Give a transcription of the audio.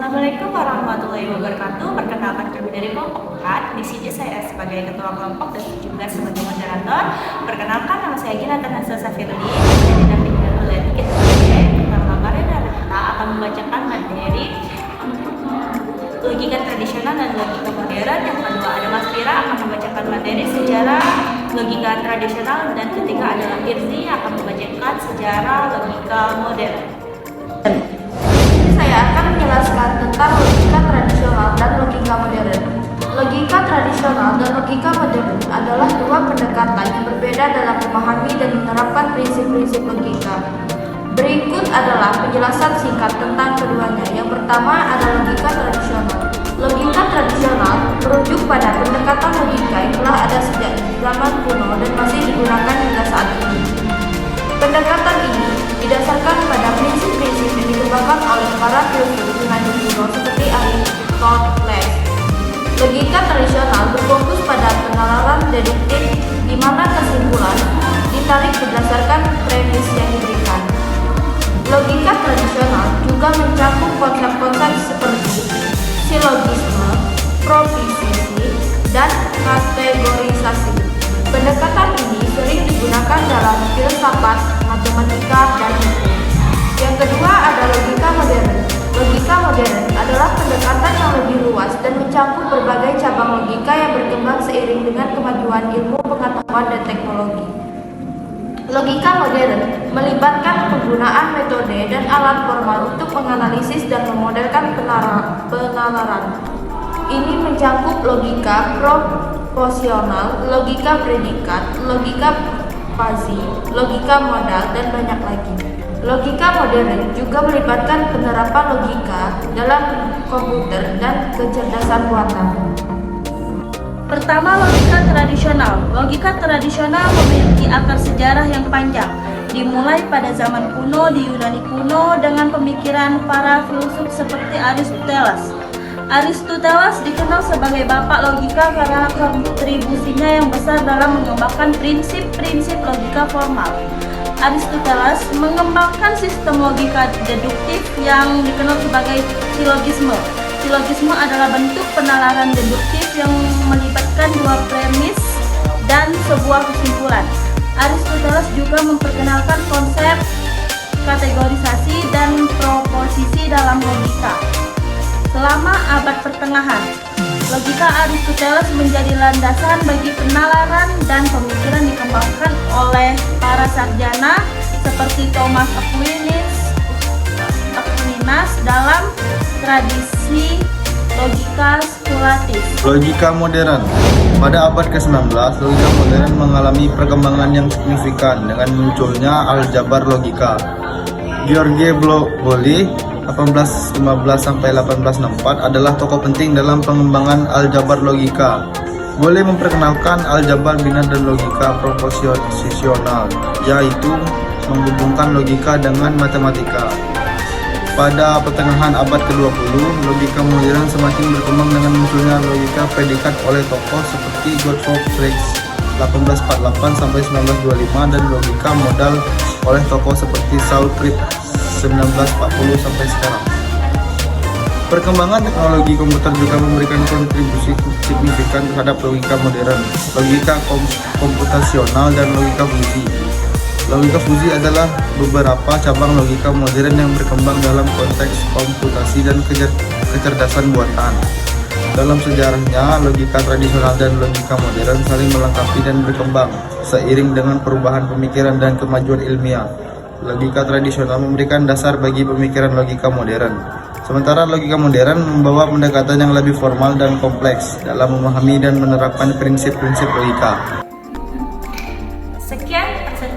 Assalamualaikum warahmatullahi wabarakatuh. Perkenalkan kami dari kelompok 4. Di sini saya sebagai ketua kelompok dan juga sebagai moderator. Perkenalkan, nama saya Gina Tanasa Safirli. Saya didampingi oleh Dikit sebagai pertama kali dan kita akan membacakan materi logika tradisional dan logika modern. Yang kedua ada Mas Fira akan membacakan materi sejarah logika tradisional, dan ketiga adalah Irzi akan membacakan sejarah logika modern. Saya akan menjelaskan tentang logika tradisional dan logika modern. Logika tradisional dan logika modern adalah dua pendekatan yang berbeda dalam memahami dan menerapkan prinsip-prinsip logika. Berikut adalah penjelasan singkat tentang keduanya. Yang pertama adalah logika tradisional. Logika tradisional merujuk pada pendekatan logika yang telah ada sejak zaman kuno dan masih digunakan hingga saat ini. Pendekatan ini didasarkan pada prinsip-prinsip yang dikembangkan oleh para filsuf Yunani kuno seperti Aristoteles. Logika tradisional berfokus pada penalaran deduktif, di mana kesimpulan ditarik berdasarkan premis yang diberikan. Logika tradisional juga mencakup konsep-konsep seperti silogisme, proposisi, dan kategorisasi. Pendekatan ini sering digunakan dalam filsafat, matematika, dan hukum. Yang kedua ada logika modern. Logika modern adalah pendekatan yang lebih luas dan mencakup berbagai cabang logika yang berkembang seiring dengan kemajuan ilmu pengetahuan dan teknologi. Logika modern melibatkan penggunaan metode dan alat formal untuk menganalisis dan memodelkan penalaran. Ini mencakup logika proposisional, logika predikat, logika fazi, logika modal, dan banyak lagi. Logika modern juga melibatkan penerapan logika dalam komputer dan kecerdasan buatan. Pertama, logika tradisional. Logika tradisional memiliki akar sejarah yang panjang, dimulai pada zaman kuno di Yunani kuno dengan pemikiran para filsuf seperti Aristoteles. Aristoteles dikenal sebagai bapak logika karena kontribusinya yang besar dalam mengembangkan prinsip-prinsip logika formal. Aristoteles mengembangkan sistem logika deduktif yang dikenal sebagai silogisme. Silogisme adalah bentuk penalaran deduktif yang melibatkan dua premis dan sebuah kesimpulan. Aristoteles juga memperkenalkan konsep kategorisasi dan proposisi dalam logika. Selama abad pertengahan, logika Aristoteles menjadi landasan bagi penalaran dan pemikiran dikembangkan oleh para sarjana seperti Thomas Aquinas dalam tradisi logika skolatis. Logika modern. Pada abad ke-19, logika modern mengalami perkembangan yang signifikan dengan munculnya aljabar logika. George Bernoulli 1815-1864 adalah tokoh penting dalam pengembangan aljabar logika. Boleh memperkenalkan aljabar biner dan logika proposisional, yaitu menghubungkan logika dengan matematika. Pada pertengahan abad ke-20, logika modern semakin berkembang dengan munculnya logika predikat oleh tokoh seperti Gottlob Frege 1848-1925 dan logika modal oleh tokoh seperti Saul Fried 1940 sampai sekarang. Perkembangan teknologi komputer juga memberikan kontribusi signifikan terhadap logika modern, logika komputasional, dan logika fusi. Logika fusi adalah beberapa cabang logika modern yang berkembang dalam konteks komputasi dan kecerdasan buatan. Dalam sejarahnya, logika tradisional dan logika modern saling melengkapi dan berkembang seiring dengan perubahan pemikiran dan kemajuan ilmiah. Logika tradisional memberikan dasar bagi pemikiran logika modern. Sementara logika modern membawa pendekatan yang lebih formal dan kompleks dalam memahami dan menerapkan prinsip-prinsip logika.